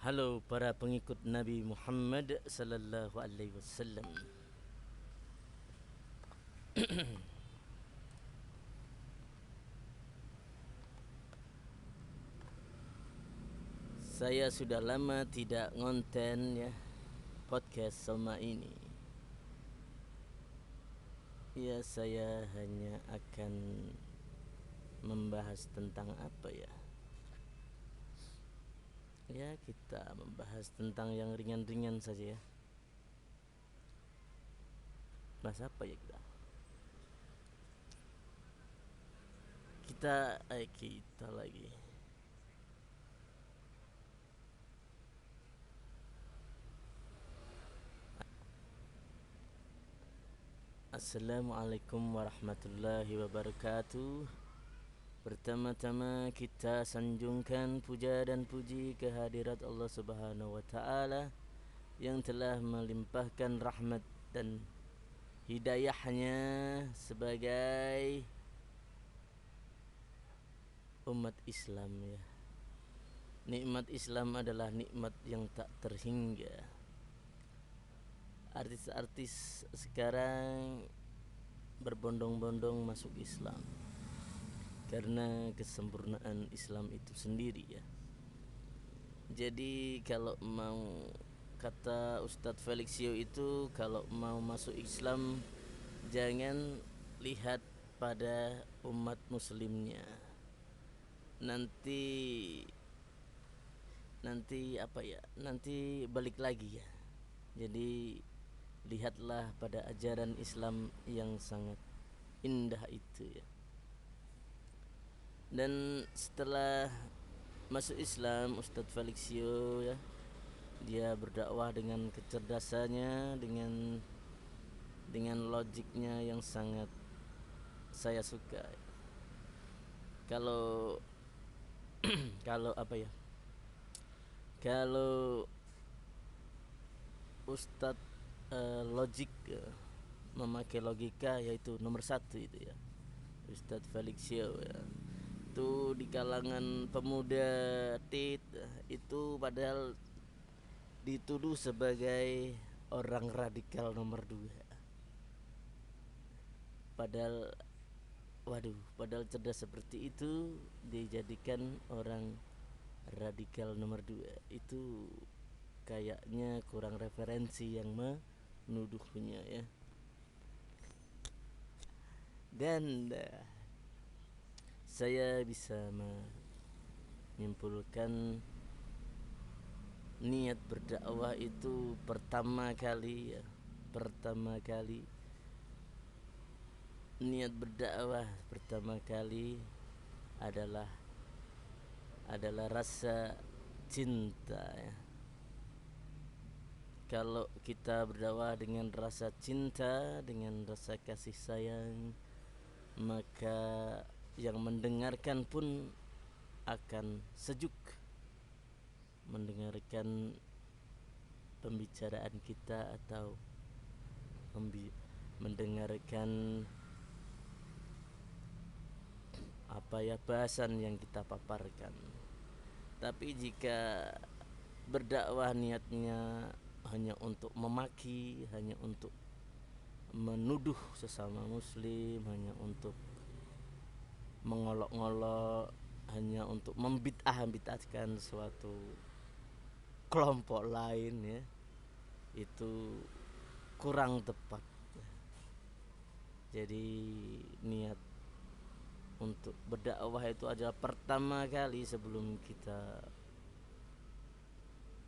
Halo para pengikut Nabi Muhammad sallallahu alaihi wasallam. Saya sudah lama tidak ngonten ya podcast sama ini. Ya, saya hanya akan membahas tentang apa ya? Ya, kita membahas tentang yang ringan-ringan saja ya. Bahas apa ya kita? Kita lagi. Assalamualaikum warahmatullahi wabarakatuh. Pertama-tama kita sanjungkan puja dan puji kehadirat Allah Subhanahu wa taala yang telah melimpahkan rahmat dan hidayahnya sebagai umat Islam ya. Nikmat Islam adalah nikmat yang tak terhingga. Artis-artis sekarang berbondong-bondong masuk Islam karena kesempurnaan Islam itu sendiri ya. Jadi kalau mau kata Ustadz Felixio itu, kalau mau masuk Islam jangan lihat pada umat muslimnya. Nanti apa ya? Nanti balik lagi ya. Jadi lihatlah pada ajaran Islam yang sangat indah itu ya. Dan setelah masuk Islam, Ustadz Felixio ya, dia berdakwah dengan kecerdasannya, dengan logiknya yang sangat saya suka. Kalau kalau apa ya? Kalau Ustadz logik memakai logika, yaitu nomor satu itu ya, Ustadz Felixio ya. Itu di kalangan pemuda itu padahal dituduh sebagai orang radikal nomor 2. Padahal cerdas seperti itu dijadikan orang radikal nomor 2. Itu kayaknya kurang referensi yang menuduhnya ya. Dan saya bisa menyimpulkan niat berdakwah itu pertama kali niat berdakwah pertama kali adalah rasa cinta ya. Kalau kita berdakwah dengan rasa cinta, dengan rasa kasih sayang, maka yang mendengarkan pun akan sejuk mendengarkan pembicaraan kita atau mendengarkan bahasan yang kita paparkan. Tapi jika berdakwah niatnya hanya untuk memaki, hanya untuk menuduh sesama muslim, hanya untuk mengolok-ngolok, hanya untuk membid'ahkan suatu kelompok lain ya, itu kurang tepat. Jadi niat untuk berdakwah itu adalah pertama kali sebelum kita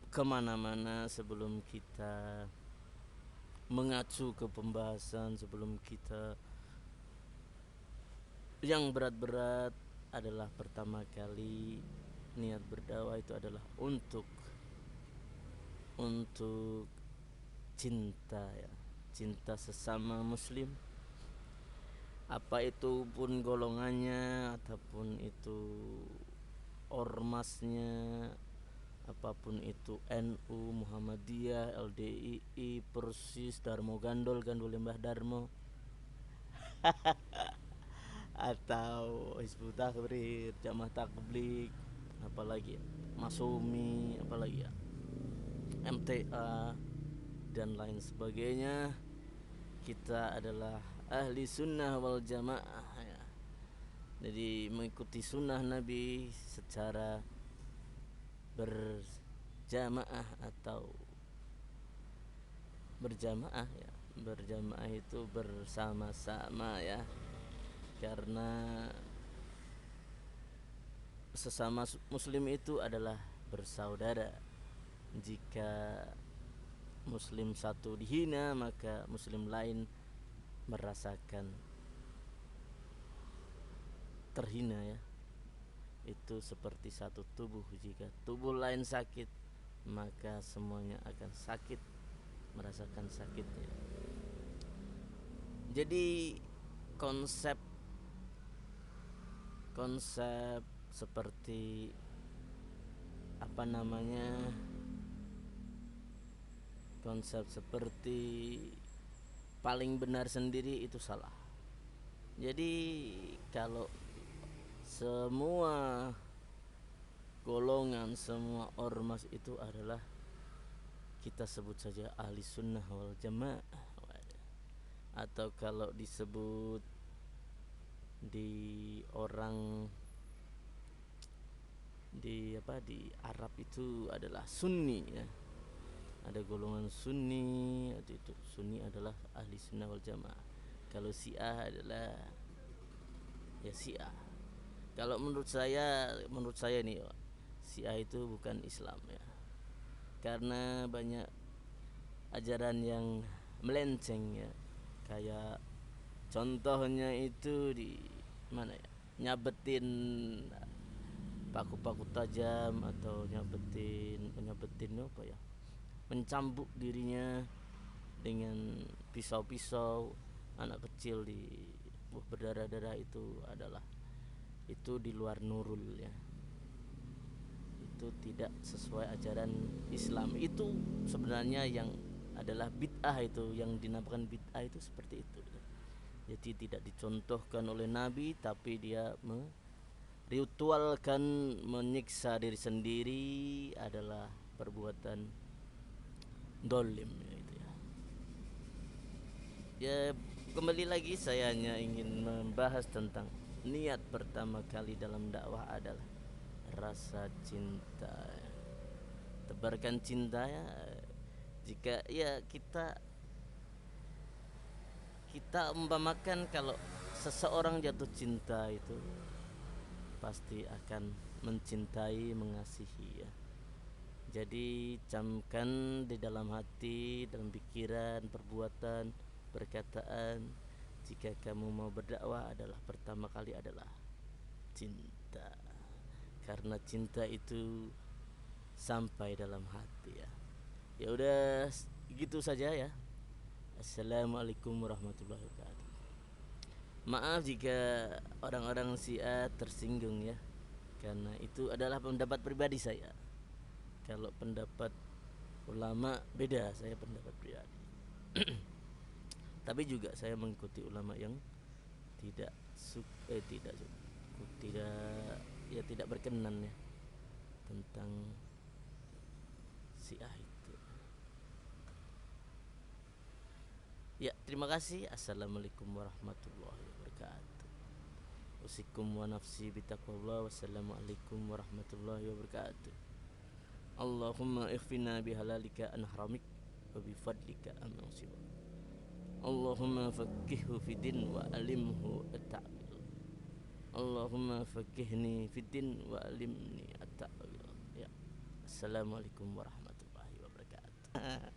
kemana-mana, sebelum kita mengacu ke pembahasan, sebelum kita yang berat-berat, adalah pertama kali niat berdakwah itu adalah untuk cinta ya, cinta sesama muslim, apa itu pun golongannya, ataupun itu ormasnya, apapun itu NU, Muhammadiyah, LDII, Persis, Darmo Gandol, Gandul Lembah Darmo atau Hizbut Tahrir, Jamaah Tabligh, apalagi ya, Masumi, apalagi ya, MTA dan lain sebagainya, kita adalah ahli sunnah wal jamaah ya. Jadi mengikuti sunnah Nabi secara berjamaah atau berjamaah ya. Berjamaah itu bersama-sama ya, karena sesama muslim itu adalah bersaudara. Jika muslim satu dihina, maka muslim lain merasakan terhina ya. Itu seperti satu tubuh, jika tubuh lain sakit, maka semuanya akan sakit, merasakan sakitnya. Jadi konsep seperti apa namanya, konsep seperti paling benar sendiri itu salah. Jadi kalau semua golongan, semua ormas itu adalah, kita sebut saja ahli sunnah wal jamaah, atau kalau disebut di orang di Arab itu adalah sunni ya. Ada golongan sunni, itu sunni adalah ahli sunnah wal jamaah. Kalau syiah adalah ya syiah. Kalau menurut saya nih, syiah itu bukan Islam ya, karena banyak ajaran yang melenceng ya. Kayak contohnya itu di mana ya, nyabetin paku-paku tajam, atau nyabetin apa ya, mencambuk dirinya dengan pisau-pisau anak kecil di berdarah-darah, itu di luar nurul ya. Itu tidak sesuai ajaran Islam. Itu sebenarnya yang adalah bid'ah, itu yang dinamakan bid'ah itu seperti itu. Jadi tidak dicontohkan oleh Nabi, tapi dia ritualkan, menyiksa diri sendiri, adalah perbuatan dolim gitu ya. Ya, kembali lagi saya hanya ingin membahas tentang niat pertama kali dalam dakwah adalah rasa cinta. Tebarkan cinta ya. Jika ya kita umpamakan, kalau seseorang jatuh cinta itu pasti akan mencintai, mengasihi ya. Jadi camkan di dalam hati, dalam pikiran, perbuatan, perkataan, jika kamu mau berdakwah, adalah pertama kali adalah cinta. Karena cinta itu sampai dalam hati ya. Ya udah gitu saja ya. Assalamualaikum warahmatullahi wabarakatuh. Maaf jika orang-orang Syiah tersinggung ya, karena itu adalah pendapat pribadi saya. Kalau pendapat ulama beda, saya pendapat pribadi. Tapi juga saya mengikuti ulama yang tidak berkenan ya tentang Syiah itu. Ya, terima kasih. Assalamualaikum warahmatullahi wabarakatuh. Usikum wa nafsi bitaqwallah. Wassalamualaikum warahmatullahi wabarakatuh. Allahumma ikhfina bihalalika an haramik, wa bifadlika an nasibak. Allahumma faqihhu fidin wa alimhu at-ta'wil. Allahumma faqihni fidin wa alimni at-ta'wil. Ya. Assalamualaikum warahmatullahi wabarakatuh.